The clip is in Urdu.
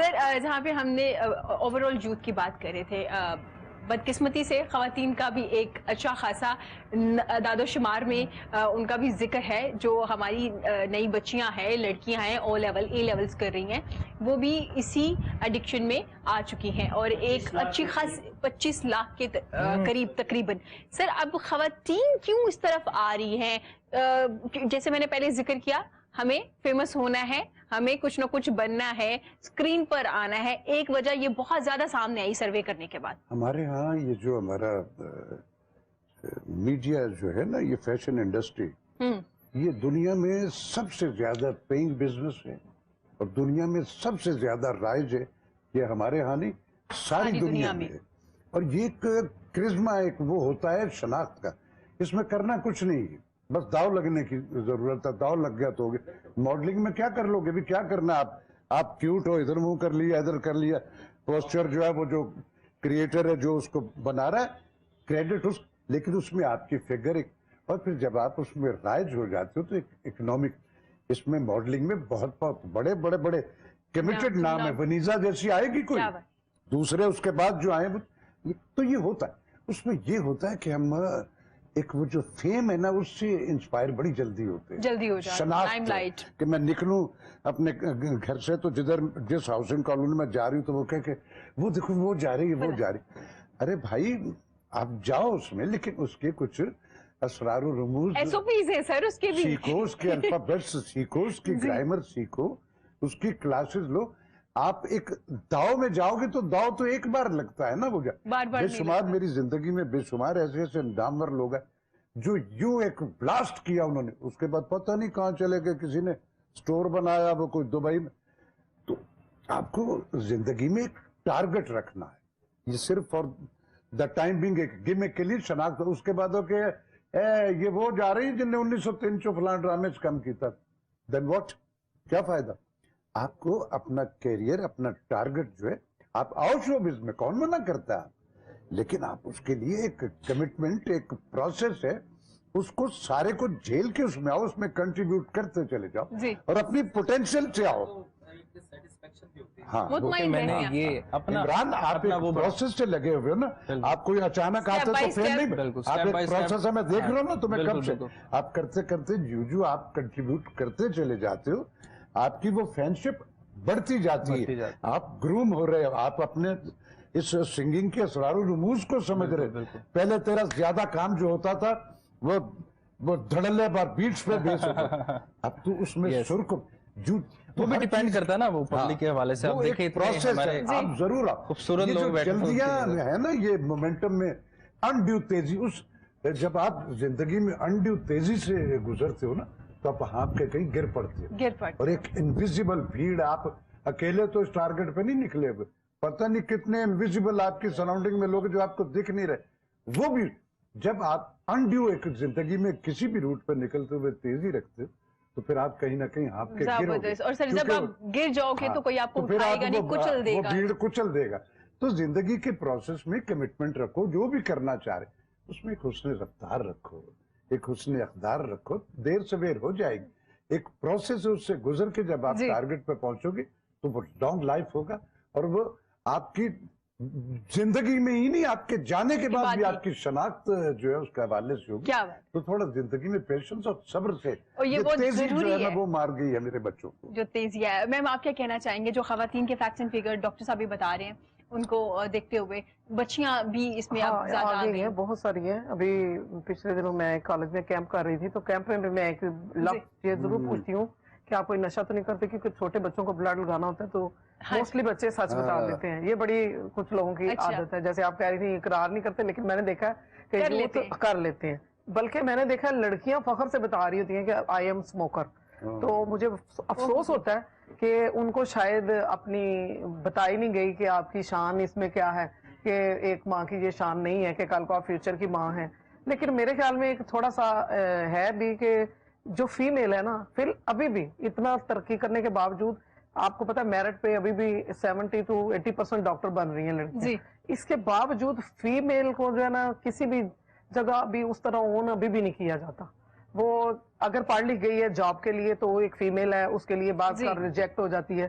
سر جہاں پہ ہم نے اوور آل یوتھ کی بات کر رہے تھے، بدقسمتی سے خواتین کا بھی ایک اچھا خاصا داد و شمار میں ان کا بھی ذکر ہے. جو ہماری نئی بچیاں ہیں، لڑکیاں ہیں، او لیول اے لیولز کر رہی ہیں، وہ بھی اسی ایڈکشن میں آ چکی ہیں اور ایک اچھی خاص 25 لاکھ کے قریب تقریباً. سر اب خواتین کیوں اس طرف آ رہی ہیں؟ جیسے میں نے پہلے ذکر کیا، ہمیں فیمس ہونا ہے، ہمیں کچھ نہ کچھ بننا ہے، اسکرین پر آنا ہے. ایک وجہ یہ بہت زیادہ سامنے آئی سروے کرنے کے بعد. ہمارے ہاں یہ جو ہمارا میڈیا جو ہے نا، یہ فیشن انڈسٹری، یہ دنیا میں سب سے زیادہ پیئنگ بزنس ہے اور دنیا میں سب سے زیادہ رائج ہے. یہ ہمارے ہاں نہیں، ساری دنیا میں ہے. اور یہ ایک کرزما، ایک وہ ہوتا ہے شناخت کا. اس میں کرنا کچھ نہیں ہے، بس داؤ لگنے کی ضرورت ہے. داؤ لگ گیا تو ہو گیا. ماڈلنگ میں کیا کر لو گے بھی؟ کیا کرنا آپ کیوٹ ہو، ادھر منہ کر لیا، ادھر کر لیا. پوسچر جو ہے وہ جو کریٹر ہے جو اس کو بنا رہا ہے، کریڈٹ اس، لیکن اس میں آپ کی فگر ایک. اور پھر جب آپ اس میں رائج ہو جاتے ہو تو ایک اکنامک، اس میں ماڈلنگ میں بہت بہت بڑے بڑے بڑے کمیٹڈ نام ہے. ونیزا جیسی آئے گی کوئی، دوسرے اس کے بعد جو آئے تو یہ ہوتا ہے. اس میں یہ ہوتا ہے کہ ہم ایک وہ جو فیم ہے نا، اس سے انسپائر بڑی جلدی ہوتے ہیں. جلدی ہو جاتا ہے شناخت کہ میں نکلوں اپنے گھر سے تو جس ہاؤسنگ کالونی میں جا رہی ہوں تو وہ کہہ کہ وہ دیکھو وہ جا رہی ہے، وہ جا رہی. ارے بھائی آپ جاؤ اس میں، لیکن اس کے کچھ اسرار و رموز ہیں سر، اس کے بھی سیکھو، اس کے الفابیٹس سیکھو، اس کی گرامر سیکھو، اس کی کلاسز لو. آپ ایک داؤ میں جاؤ گے تو داؤ تو ایک بار لگتا ہے نا، وہ بے شمار میری زندگی میں بے شمار ایسے ایسے نامور لوگ ہیں جو یوں ایک بلاسٹ کیا انہوں نے، اس کے بعد پتہ نہیں کہاں چلے گئے. کسی نے سٹور بنایا، وہ کوئی دبئی میں. تو آپ کو زندگی میں ایک ٹارگٹ رکھنا ہے. یہ صرف فار دا ٹائم بینگ ایک گیمک کے لیے شناخت. اس کے بعد کہ یہ وہ جا رہی ہیں جن نے 1903 فلان ڈرامے سے کم کی تھا. دین واٹ؟ کیا فائدہ؟ آپ کو اپنا کیریئر، اپنا ٹارگٹ جو ہے، آپ آؤ شو بزنس میں، کون منع کرتا ہے؟ لیکن آپ اس کے لیے ایک کمٹمنٹ، ایک پروسیس ہے، اس کو سارے کو جھیل کے اس میں آؤ، اس میں کنٹریبیوٹ کرتے چلے جاؤ اور اپنی پوٹینشیل سے آؤ. ہاں میں نے یہ عمران، آپ ایک پروسیس سے لگے ہوئے ہو نا. آپ کوئی اچانک آتے تو پھر نہیں، آپ ایک پروسیس ہے. میں دیکھ رہا ہوں نا تمہیں کب سے آپ کرتے کرتے جو آپ کنٹریبیوٹ کرتے چلے جاتے ہو، آپ کی وہ فرینڈشپ بڑھتی جاتی ہے. آپ گروم ہو رہے ہو، آپ اپنے اس سنگنگ کے اسرار و رموز کو سمجھ رہے. پہلے تیرا زیادہ کام جو ہوتا تھا وہ دھڑلے پر بیٹس پہ بیس ہوتا، اب تو اس میں سر کو وہ بھی ڈیپینڈ کرتا ہے نا، وہ پبلک کے حوالے سے. آپ دیکھیں آپ ضرور خوبصورت لوگ جلدیاں ہے نا، یہ مومنٹم میں انڈیو تیزی، جب آپ زندگی میں انڈیو تیزی سے گزرتے ہو نا تو آپ ہانپ کے کہیں گر پڑتے ہو. اور ایک انویزیبل بھیڑ، آپ اکیلے تو اس ٹارگٹ پہ نہیں نکلے ہوئے، پتہ نہیں کتنے انویزیبل آپ کی سراؤنڈنگ میں لوگ جو آپ کو دکھ نہیں رہے. وہ بھی جب آپ انڈیو ایک زندگی میں کسی بھی روٹ پر نکلتے ہوئے تیزی رکھتے تو پھر آپ کہیں نہ کہیں آپ کے گر ہو گے. اور سر جب آپ گر جاؤ گے تو کوئی آپ کو اٹھائے گا نہیں، کچل دے گا. وہ بھیڑ کچل دے گا. تو زندگی کے پروسیس میں کمٹمنٹ رکھو، جو بھی کرنا چاہ رہے اس میں ایک حسن رفتار رکھو، ایک حسن اقدار رکھو. دیر سویر ہو جائے گی. ایک پروسیس اس سے گزر کے جب آپ ٹارگٹ پہ پہنچو گے تو وہ لانگ لائف ہوگا. اور وہ آپ کی زندگی میں ہی نہیں، آپ کے جانے کے بعد بھی آپ کی شناخت جو ہے اس کے حوالے سے ہوگی. تو تھوڑا زندگی میں پیشنس اور صبر سے یہ تیزی جو ہے نا وہ مار گئی ہے میرے بچوں کو. جو تیزی ہے، میم آپ کیا کہنا چاہیں گے جو خواتین کے فیکٹس اینڈ فگر ڈاکٹر صاحب بھی بتا رہے ہیں، ان کو دیکھتے ہوئے بچیاں بھی اس میں اب زیادہ آ گئی ہیں؟ بہت ساری ہیں. ابھی پچھلے دنوں میں کالج میں کیمپ کر رہی تھی تو کیمپ میں میں ایک لفظ یہ ضرور پوچھتی ہوں کہ آپ کوئی نشہ تو نہیں کرتے، کیونکہ چھوٹے بچوں کو بلڈ لگانا ہوتا ہے تو موسٹلی بچے سچ بتا دیتے ہیں. یہ بڑی کچھ لوگوں کی عادت ہے. جیسے آپ کہہ رہی تھی اقرار نہیں کرتے، لیکن میں نے دیکھا ہے کہ یوتھ کر لیتے ہیں. بلکہ میں نے دیکھا ہے لڑکیاں فخر سے بتا رہی ہوتی ہیں کہ آئی ایم اسموکر. تو مجھے افسوس ہوتا ہے کہ ان کو شاید اپنی بتائی نہیں گئی کہ آپ کی شان اس میں کیا ہے، کہ ایک ماں کی یہ شان نہیں ہے کہ کل کو آپ فیوچر کی ماں ہیں. لیکن میرے خیال میں ایک تھوڑا سا ہے بھی کہ جو فیمیل ہے نا، پھر ابھی بھی اتنا ترقی کرنے کے باوجود آپ کو پتا میرٹ پہ ابھی بھی 70 to 80% ڈاکٹر بن رہی ہیں لڑکیاں. اس کے باوجود فیمیل کو جو ہے نا کسی بھی جگہ ابھی اس طرح اون ابھی بھی نہیں کیا جاتا. وہ اگر پڑھ لی گئی ہے جاب کے لیے تو وہ ایک فیمیل ہے، اس کے لیے بات کر ریجیکٹ ہو جاتی ہے.